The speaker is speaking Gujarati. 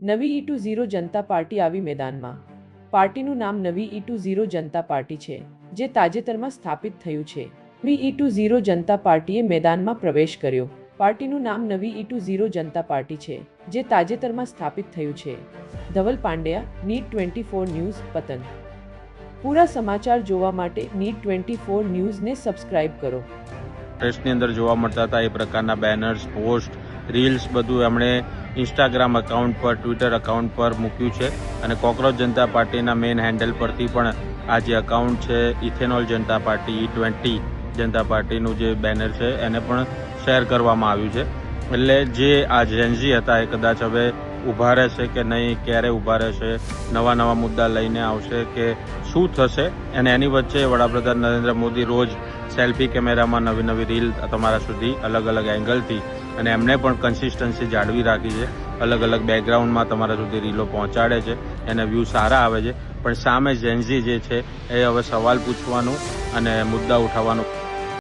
નવી E20 જનતા પાર્ટી આવી મેદાનમાં। પાર્ટીનું નામ નવી E20 જનતા પાર્ટી છે, જે તાજેતરમાં સ્થાપિત થયું છે। નવી E20 જનતા પાર્ટીએ મેદાનમાં પ્રવેશ કર્યો। પાર્ટીનું નામ નવી E20 જનતા પાર્ટી છે, જે તાજેતરમાં સ્થાપિત થયું છે। ધવલ પાંડ્યા, નીટ 24 ન્યૂઝ, પતન। પૂરા સમાચાર જોવા માટે નીટ 24 ન્યૂઝને સબસ્ક્રાઇબ કરો। પ્રેસની અંદર જોવા મળતા હતા એ પ્રકારના બેનર્સ, પોસ્ટ, રીલ્સ બધું એમણે ઇન્સ્ટાગ્રામ એકાઉન્ટ પર, ટ્વિટર એકાઉન્ટ પર મૂક્યું છે અને કોકરોચ જનતા પાર્ટીના મેઇન હેન્ડલ પરથી પણ આ જે એકાઉન્ટ છે ઇથેનોલ જનતા પાર્ટી E20 જનતા પાર્ટીનું જે બેનર છે એને પણ શેર કરવામાં આવ્યું છે। એટલે જે આ જેનઝી હતા એ કદાચ હવે ઊભા રહેશે કે નહીં, ક્યારે ઊભા રહેશે, નવા નવા મુદ્દા લઈને આવશે કે શું થશે, અને એની વચ્ચે વડાપ્રધાન નરેન્દ્ર મોદી રોજ સેલ્ફી કેમેરામાં નવી નવી રીલ તમારા સુધી અલગ અલગ એંગલથી, અને એમને પણ કન્સિસ્ટન્સી જાળવી રાખી છે, અલગ અલગ બેકગ્રાઉન્ડમાં તમારા સુધી રીલો પહોંચાડે છે, એને વ્યૂ સારા આવે છે। પણ સામે જેનઝી જે છે એ હવે સવાલ પૂછવાનું અને મુદ્દા ઉઠાવવાનું